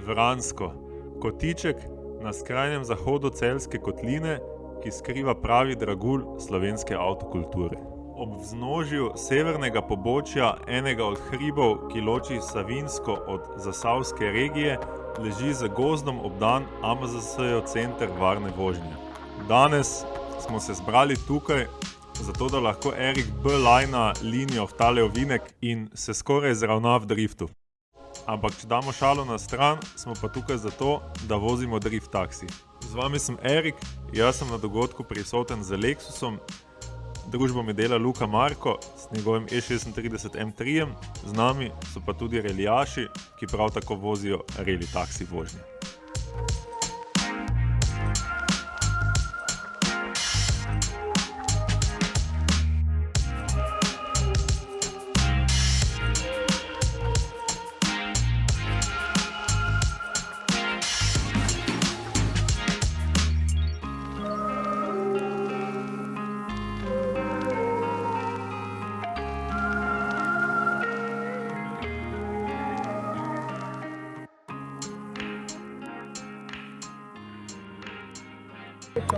Vransko, kotiček na skrajnem zahodu Celjske kotline, ki skriva pravi dragulj slovenske avtokulture. Ob vznožju severnega pobočja enega od hribov, ki loči Savinjsko od zasavske regije, leži z gozdom obdan AMZS-jev center varne vožnje. Danes smo se zbrali tukaj, zato da lahko Erik B. lajna linijo v tale ovinek in se skoraj zravna v driftu. Ampak če damo šalo na stran, smo pa tukaj zato, da vozimo drift taksi. Z vami sem Erik, jaz sem na dogodku prisoten z Lexusom, družbo mi dela Luka Marko s njegovim E36 M3, z nami so pa tudi relijaši, ki prav tako vozijo reli taksi vožnje.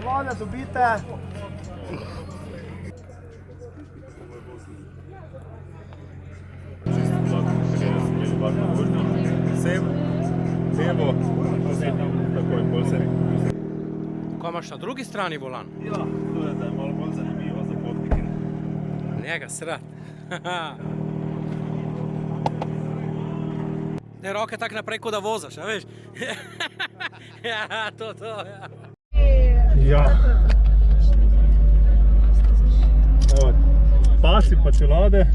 Čelone dobite. Vsem, levo, takoj, bolj se. Ko imaš na drugi strani volan? Ja, to je malo bolj zanimivo za potnike. Njega srat. Te roke tak naprej, kot da vozaš, a veš? Ja, to, ja. Ja. Evo, pasi pa čelade,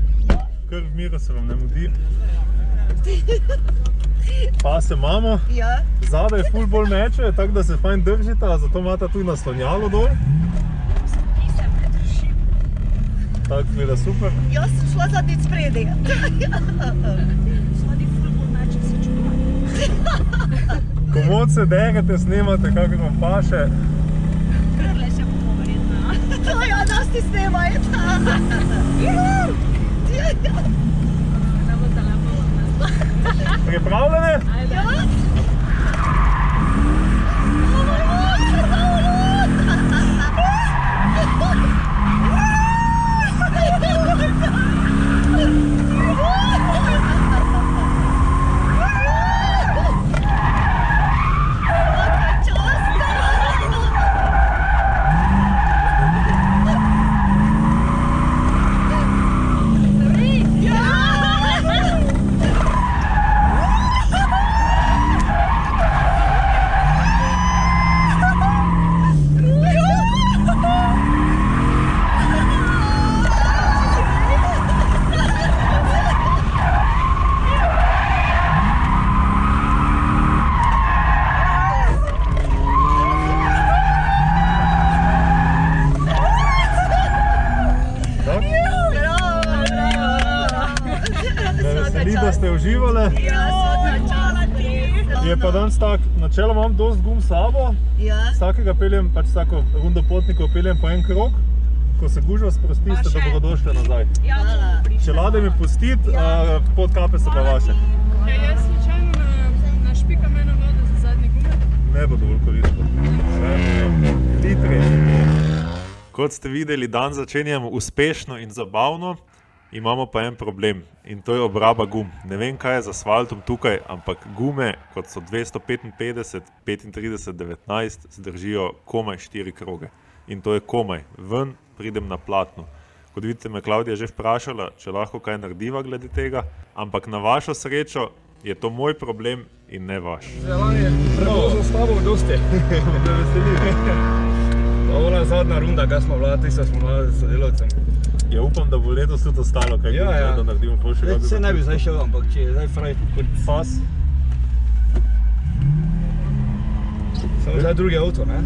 kar v miru se vam ne mudi. Pase imamo, zadaj ful bolj meče, tako da se fajn držita, zato imata tudi naslonjalo dol. Tako gleda super. Jaz sem šla zadnjič spredi. Zadnji ful bolj meče se čuvaj. Komod se derete, snemate, kakor vam paše. Grle še bomo verjetno. To ja, nas ti snemaj. Pripravljene? Ja? Da ste uživali. Je pa danes tak, načeloma imam dosti gum s sabo. Vsakega peljem, pač vsako rundo potnikov peljem po en krog. Ko se gužva sprosti, ste dobrodošli nazaj. Čelade mi pustiti, podkape so pa vaše. Jaz slučajno našpikam eno vodo za zadnje gume. Ne bo dovolj koristno. Litri. Kot ste videli, dan začenjamo uspešno in zabavno. Imamo pa en problem in to je obraba gum. Ne vem, kaj je z asfaltom tukaj, ampak gume, kot so 255, 35, 19, zdržijo komaj 4 kroge. In to je komaj. Ven pridem na platno. Kot vidite, me Klavdija že vprašala, če lahko kaj narediva glede tega, ampak na vašo srečo je to moj problem in ne vaš. Lani je prevozil s tabo dosti. Me veseli. Ona zadnja runda, kaj smo vladi, smo vladi s sodelavcem. Ja, upam, da bo letos tudi ostalo, kaj da naredimo boljšega. Se ne bi zdaj šel, ampak če je zdaj fraj kot pas. Samo zdaj drugi avto, ne?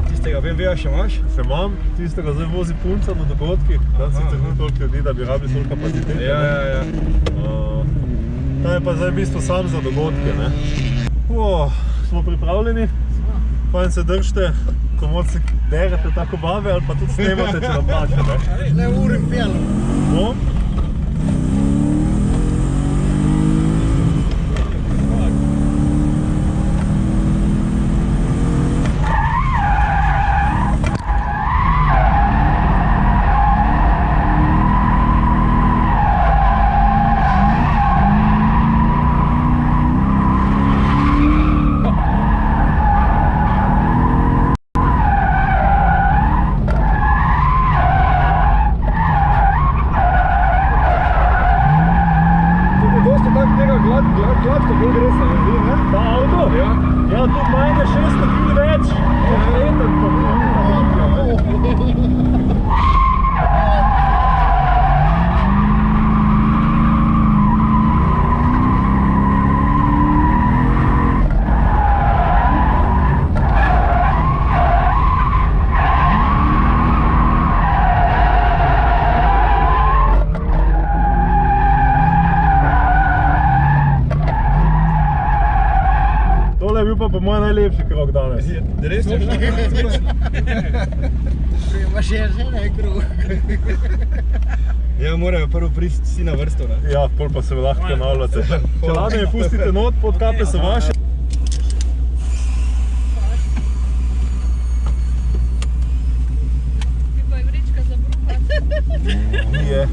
Tistega BMW-ja še imaš? Še imam, tistega zdaj vozi punca na dogodkih. Dan sicer ni toliko ljudi, da bi rabili toliko kapacitete. Ja. Ta je pa zdaj v bistvu sam za dogodke, ne? Smo pripravljeni? Fajn se držite, komod se derete tako babe ali pa tudi snemate, če nam paše, ne? Ne urim pelo. No? bil pa po mojem najlepši krog danes. Res je? Imaš že ne krug. Ja, morajo prvo priti vsi na vrsto, ne? Ja, pol pa se lahko ponavljate. Čelade mi pustite not, podkape so vaše. Ti pa je vrička za bruhati. Nije.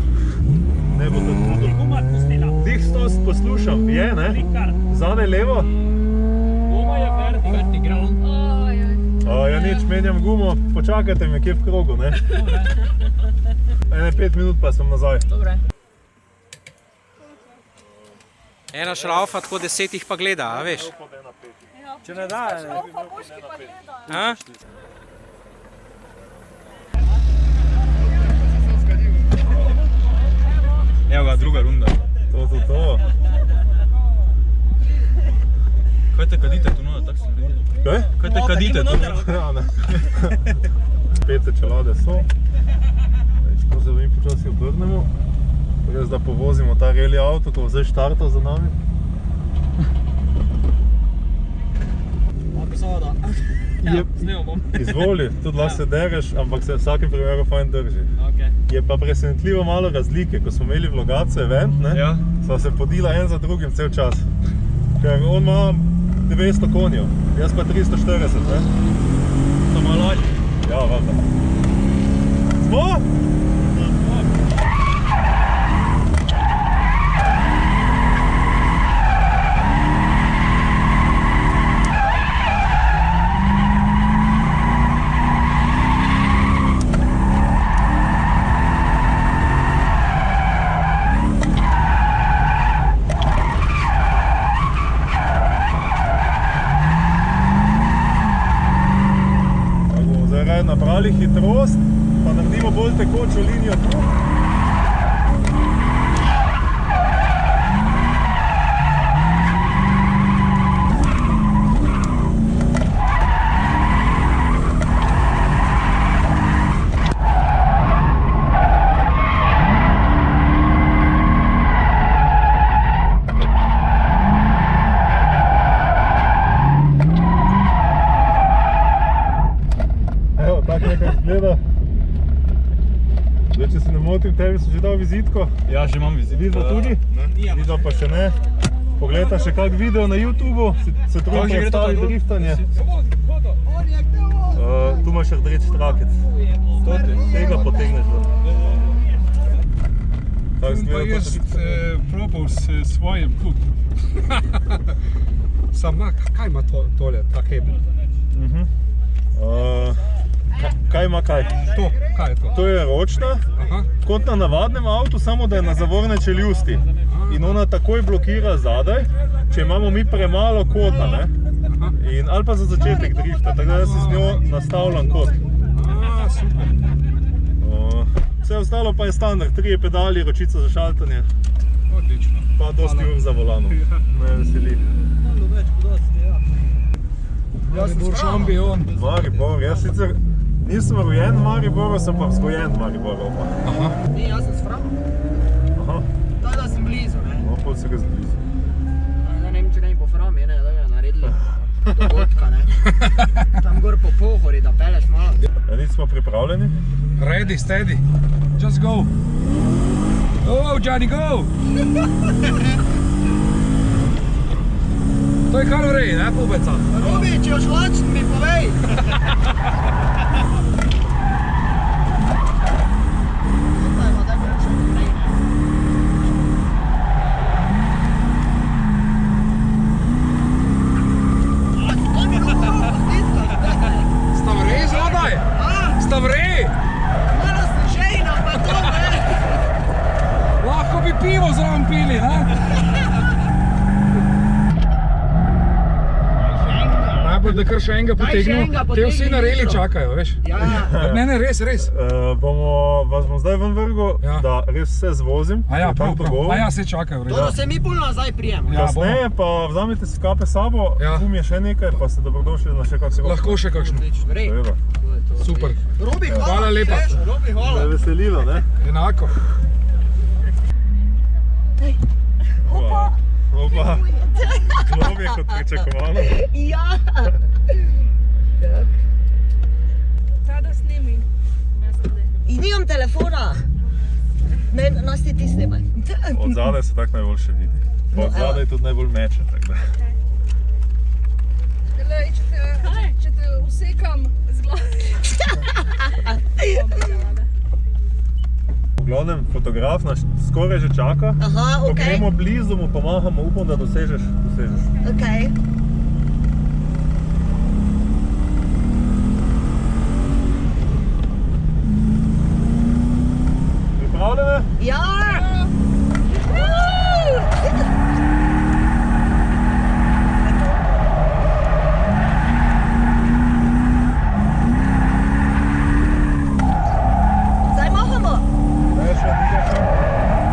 Ne bo to tudi. Guma pustila. Dih stos poslušam, je ne? Kar. Zadaj levo. Guma je vertiground. Ja nič, menjam gumo, počakajte me kje v krogu, ne? Ene 5 minut pa sem nazaj. Dobre. Ena šraufa, tako 10 jih pa gleda, a veš? Če ne da, A? Evo ga, druga runda. To. Kaj te kadite tu, no, tako sem videl. Kaj? Kaj te kadite tu? Ja, ne. Pete čelade so. Ko se mi počasi obrnemo, res da povozimo ta reli avto, ko bo zdaj štartal za nami. Epizoda. snel bom. Izvoli, tudi lahko se dereš, ampak se v vsakem primeru fajn drži. Je pa presenetljivo malo razlike, ko smo imeli v Logatcu event, ne? Ja. Sva se podila en za drugim cel čas. Ker on ima 900 konjev, jaz pa 340, ne? Samo lažje. Ja, valjda. Smo? Nabrali hitrost, pa naredimo bolj tekočo linijo tu. Tako nekaj izgleda. Zdaj, če se ne motim, tebi so že dal vizitko. Ja, že imam vizitko. Vidva tudi? Vidva pa še ne. Pogleda še kak video na YouTubu, se trudi predstavi driftanje. Tu imaš rdeč trakec. Tega potegneš ven. Tako Pa izgleda jaz to. probal s svojim tudi. Sama, kaj ima tole, ta hebel? Kaj ima kaj? To, kaj je to? To je ročna, Aha. kot na navadnem avtu, samo da je na zavorne čeljusti. In ona takoj blokira zadaj, če imamo mi premalo kota, ne? Ali pa za začetek drifta, tako da si z njo nastavljam kot. Super. Vse ostalo pa je standard, 3 pedali, ročica za šaltanje, Odlično. pa dosti ur za volanom. Me veseli. Maribor šampion. Maribor, jaz sicer nisem rojen v Mariboru, sem pa vzgojen v Mariboru. Ni, jaz sem s Fram. Aha, Da sem blizu, ne. no, pol se ga zblizu. Da ne vem, če ne po Fram, je ne, da ga naredili dogodka, ne. Tam gor po Pohori, da peleš malo. Ja, nič smo pripravljeni. Ready, steady. Just go. Go, Johnny, go! To je kar v reji, ne, pubeca? Robi, če boš lačen, mi povej. Tutaj ima tako še naprej, ne. To mi ruko stiskaš, Sta v reji zadaj? Sta v reji? malo snežejna pa to, ne. Lahko bi pivo zraven pili, ne? Najbolj, da kar še enega Daj še potegnil. enega Te potegni vsi na reli hitro. čakajo, veš? Ja, Ne, res. Vas bom zdaj ven vrgel, Ja. da res vse zvozim. A ja, je tak prav. dogovor. A ja, se čakajo, v redu. to se mi bolj nazaj prijemo. Ja, Kasneje pa vzamite si kape s sabo, Ja. gum je še nekaj, pa ste dobrodošli na še kak se Lahko še kakšno. Odlično, rej. Seveda. Super. Robi, Hvala lepa. Robi, Me hvala. je veselilo, ne? Enako. Opa. Globlje kot pričakovano. Ja. Sada snimi. In nimam telefona. Ne, nas ti snimaj. Od zadaj se tako najboljše vidi. Pa od zadaj tudi najbolj meče. Tako da. Glej, če te usekam z glave. V glavnem, fotograf nas skoraj že čaka. Aha, Ko okej. gremo blizu, mu pomahamo, upam, da dosežeš. Okej. Pripravljene? Ja. Zdaj mahamo. Ne, še ni.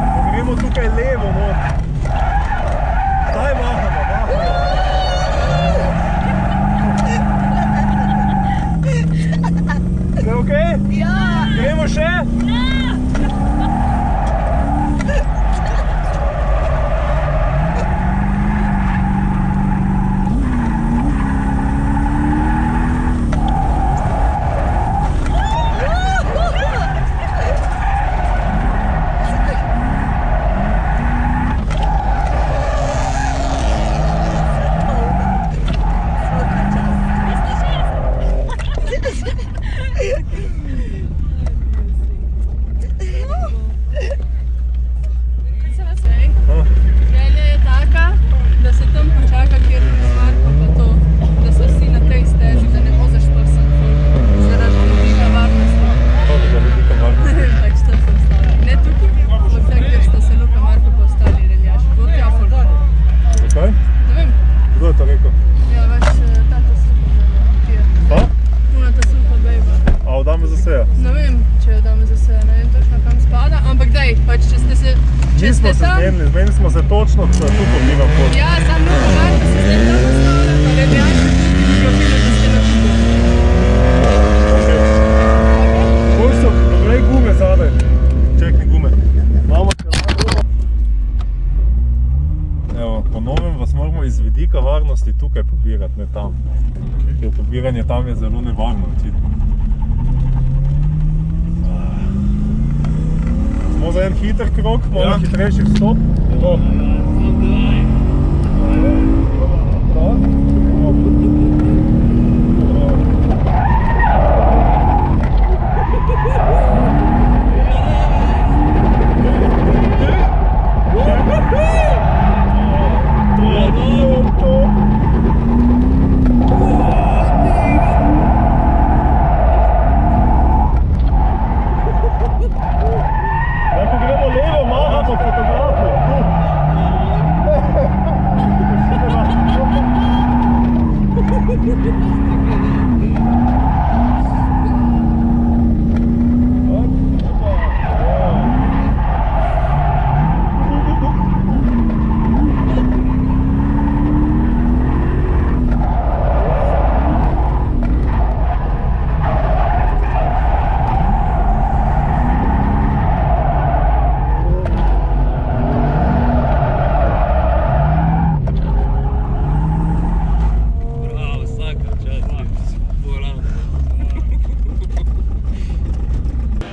Ko gremo tukaj levo, no. Zdaj mahamo. Ste okej? Ja. Gremo še? Želja je taka, da se tam počaka, kjer je Marko pa to, da so vsi na tej stezi, da ne voziš prsen zaradi vidika varnosti. Tako što se ostali. Ne tukaj, ampak tam, kjer sta se Luka, Marko pa ostali reljaši. Bo tja ful. Zakaj? Ne vem, Kdo je to rekel? ja, tata supa bejba. Pa? Puna ta supa bejba. A odame za sejo? Ne vem, če jo damo za sebe, ne vem točno kam spada, ampak daj, pač če ste se, če Nismo ste se tam, zmenili smo se točno, da tu pobivam pot. ja, sam Luka, Marko se zdaj tam ostala, pa reljaši, profilo, da ste na kupu. Bolj so, poglej gume zadaj. Čekni gume. Imamo Evo, po novem vas moramo iz vidika varnosti tukaj pobirati, ne tam. Ker pobiranje tam je zelo nevarno, očitno. Smo za en hiter krog, malo hitrejši vstop. To. Ko gremo levo, mahamo fotografu.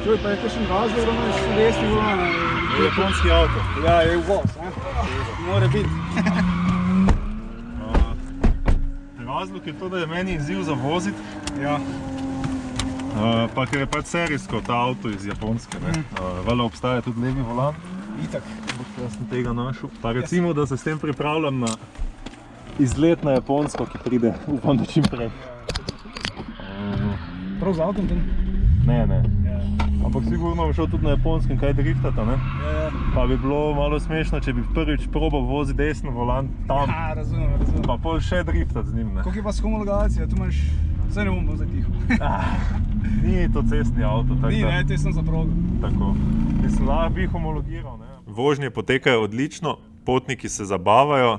Čuj, pa je kakšen razlog, da imaš desni volan? Japonski avto. Ja, je uvoz, mora biti. Razlog je to, da je meni izziv za voziti. Ja. Pa ker je pač serijsko ta avto iz Japonske. Valjda obstaja tudi levi volan. Itak. Jaz sem tega našel. Pa recimo, da se s tem pripravljam na izlet na Japonsko, ki pride, upam, da čim prej. Prav z avtom tam? Ne. Ampak sigurno bom šel tudi na Japonskem kaj driftata, ne? Ja. Pa bi bilo malo smešno, če bi prvič probal voziti desno volan tam, Ja, razumem. pa pol še driftati z njim, ne? Koliko je pa s homologacijo? Tu imaš... Saj ne bom bolj zdaj tiho. Ni to cestni avto, tako Ni, da... ne, to je sem za progo. Tako. Mislim, da bi homologiral, ne? Vožnje potekajo odlično, potniki se zabavajo,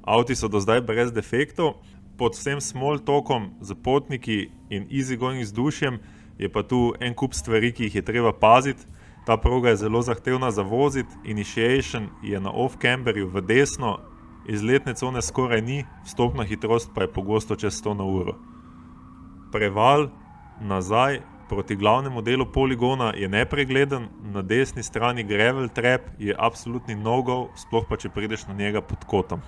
avti so do zdaj brez defektov. Pod vsem small talkom z potniki in easygoing vzdušjem je pa tu en kup stvari, ki jih je treba paziti. Ta proga je zelo zahtevna za voziti, initiation je na off-camberju v desno izletne cone skoraj ni, vstopna hitrost pa je pogosto čez 100 na uro. Preval nazaj proti glavnemu delu poligona je nepregleden, na desni strani gravel trap je absolutni no-go, sploh pa če prideš na njega pod kotom.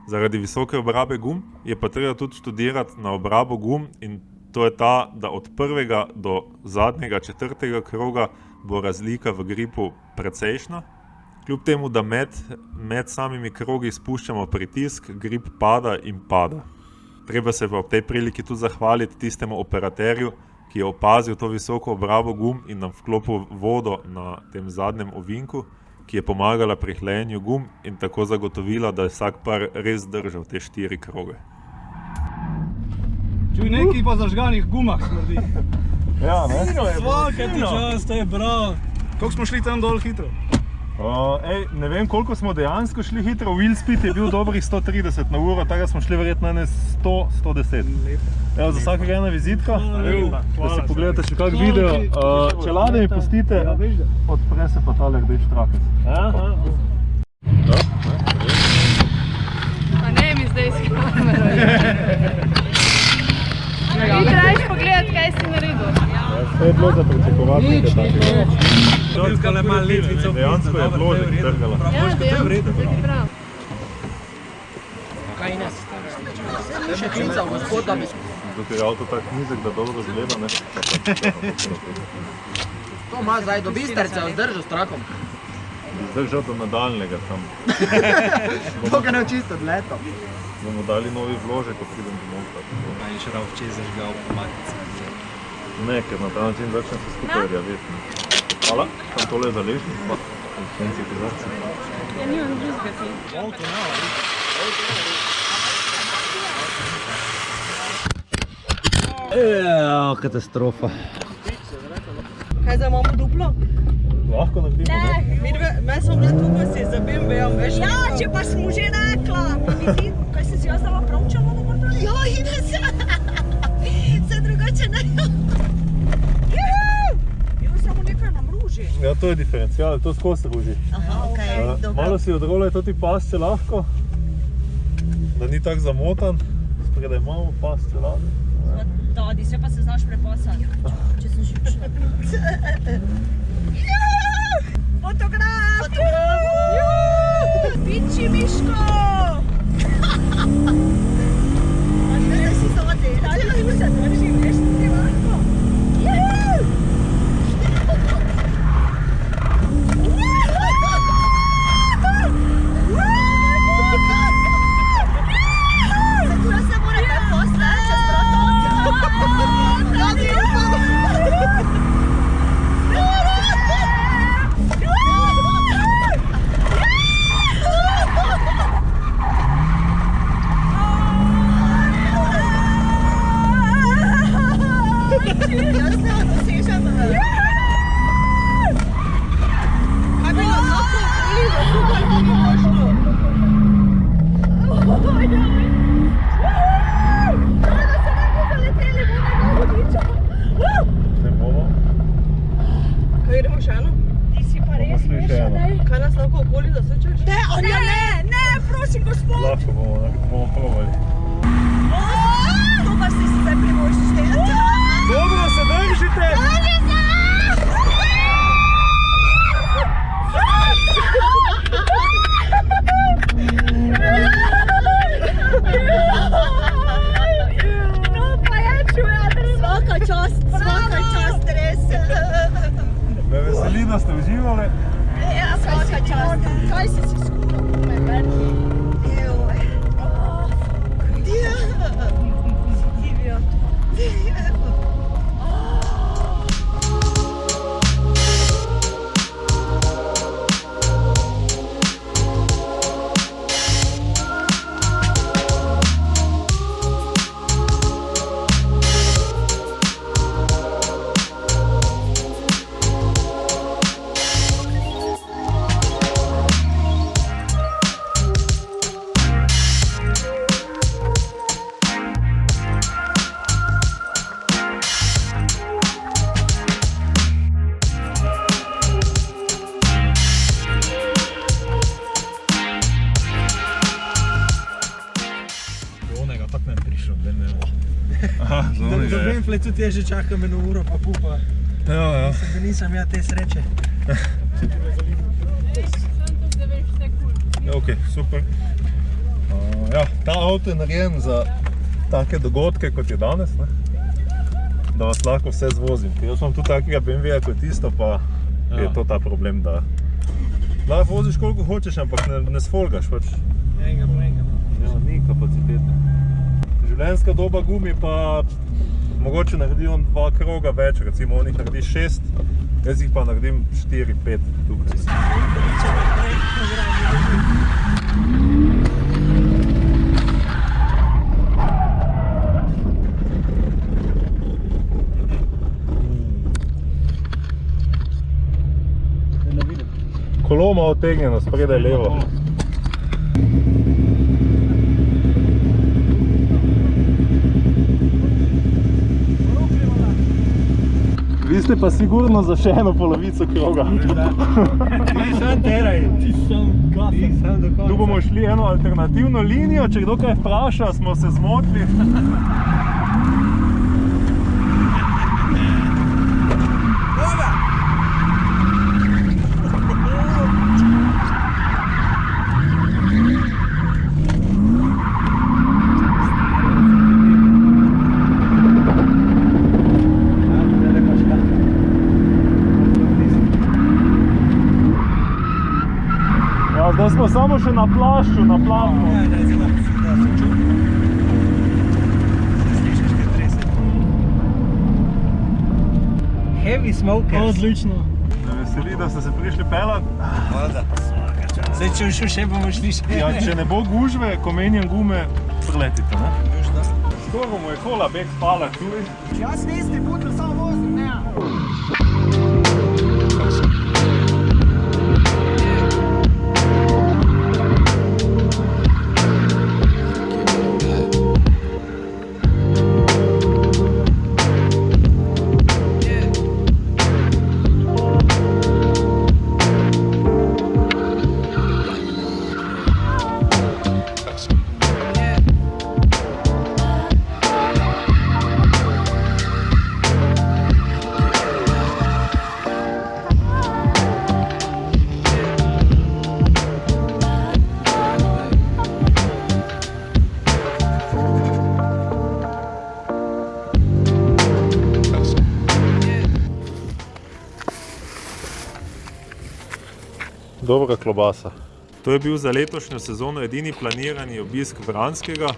Zaradi visoke obrabe gum je pa treba tudi študirati na obrabo gum in to je ta, da od prvega do zadnjega 4. kroga bo razlika v gripu precejšna. Kljub temu, da med samimi krogi spuščamo pritisk, grip pada in pada. Treba se pa ob tej priliki tudi zahvaliti tistemu operaterju, ki je opazil to visoko obrabo gum in nam vklopil vodo na tem zadnjem ovinku, ki je pomagala pri hlajenju gum in tako zagotovila, da je vsak par res držal te 4 kroge. Čuj, nekaj po zažganih gumah smrdi. Ja, ne? Svaka ti čas, to je bravo. Koliko smo šli tam dol hitro? Ne vem, koliko smo dejansko šli hitro. Wheel speed je bil dobrih 130 na uro, tako smo šli verjetno na 100-110. Evo, za vsakega ena vizitka, da si pogledate še kak video. Čelade mi pustite, odpre se pa tale rdeč trakec. Pa ne mi zdaj s kamero. Ti trajiš pogledati, kaj si naredil. To je bilo za pričakovati nekaj takega. Čolska le malo letvico. Dejansko je bilo že trgala. Ja, dejansko, to ti prav. Kaj ne? Še klical gospod, da bi... Zato je avto tak nizek, da dobro zgleda, ne? To ima zdaj, do Bistrice vzdržal s trakom. Zdržal do nadaljnega tam. To ga ne očisto odleto. Bomo dali novi vložek, ko pridem domov. A je šrav čez zažgal po matici. Ne, ker na ta način začne se skupaj rjaveti. Hvala, tam tole je zaležnik, pa senci kozarci. Ja, nimam drugega ti. Katastrofa. Kaj zdaj imamo duplo? Lahko naredimo, ne? Me smo bile tu, ko si za BMW-om, veš? Ja, če pa smo že rekla. Kaj si jaz dala pravčalo na portalu? Ja, ide se. Se drugače ne. Juhu! Samo nekaj nam ruži. Ja, to je diferencijal, to skozi ruži. Aha, okej, dobro. Malo si odrolaj to ti pasče lahko, da ni tak zamotan. Spredaj imamo pasče lade. Dodi se, pa se znaš prepasati. Če sem živčna. Fotograf! Fotograf! Piči Miško! Zdaj si zodi. Zdaj se držim, veš, da ti lahko. Zatura se mora kaj poslati, čez sem prišel, da ne bo. Aha, Da vem, tudi jaz že čakam 1 uro pa pol pa. Ja. Mislim, da nisem ja te sreče. Sem tudi, da veš vse kul. Ja, ok, super. Ja, ta avto je narejen za take dogodke, kot je danes, ne? Da vas lahko vse zvozim. Jaz imam tudi takega BMW-ja kot isto, pa je to ta problem, da lahko voziš koliko hočeš, ampak ne sfolgaš pač. Enega po enega. Ja, ni kapacitete. Življenjska doba gumi pa mogoče naredi on 2 kroga več, recimo on jih naredi 6, jaz jih pa naredim 4-5 tukaj. Kolo ima otegnjeno, spredaj levo. Vi ste pa sigurno za še eno polovico kroga. Ti sam teraj, ti sam gasa. Ti sam do konca. Tu bomo šli eno alternativno linijo, če kdo kaj vpraša, smo se zmotili. Ja, zdaj smo samo še na plašču, na platnu. Ja, da se čutim. Se slišiš, kaj trese. Heavy smokers. Odlično. Me veseli, da ste se prišli pelat. Voda. Zdaj, če še bomo šli še. Ja, če ne bo gužve, ko menjam gume, preletite, ne? Južno. Skoro mu je kola bek spala tudi. Jaz niste budil, samo vozim, ne. Dobra klobasa. To je bil za letošnjo sezono edini planirani obisk Vranskega.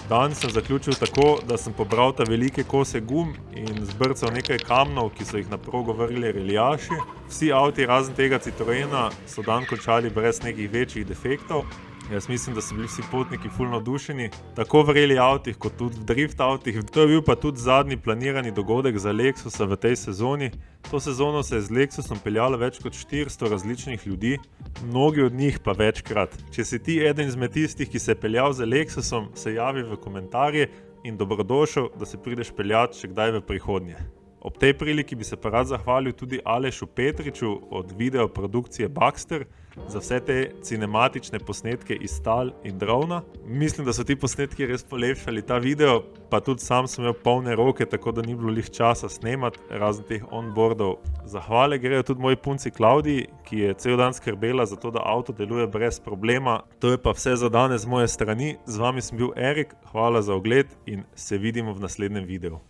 Dan sem zaključil tako, da sem pobral ta velike kose gum in zbrcal nekaj kamnov, ki so jih na progo vrgli reljaši. Vsi avti razen tega Citroena so dan končali brez nekih večjih defektov. Jaz mislim, da so bili vsi potniki ful navdušeni, tako v rally avtih kot tudi v drift avtih. To je bil pa tudi zadnji planirani dogodek za Lexusa v tej sezoni. To sezono se je z Lexusom peljalo več kot 400 različnih ljudi, mnogi od njih pa večkrat. Če si ti eden izmed tistih, ki se je peljal z Lexusom, se javi v komentarje in dobrodošel, da se prideš peljati še kdaj v prihodnje. Ob tej priliki bi se pa rad zahvalil tudi Alešu Petriču od videoprodukcije Baxter za vse te cinematične posnetke iz tal in drona. Mislim, da so ti posnetki res polepšali ta video, pa tudi sam sem imel polne roke, tako da ni bilo lih časa snemati, razen teh onboardov. Zahvale grejo tudi moji punci Klaudiji, ki je cel dan skrbela za to, da avto deluje brez problema. To je pa vse za danes z moje strani. Z vami sem bil Erik, hvala za ogled in se vidimo v naslednjem videu.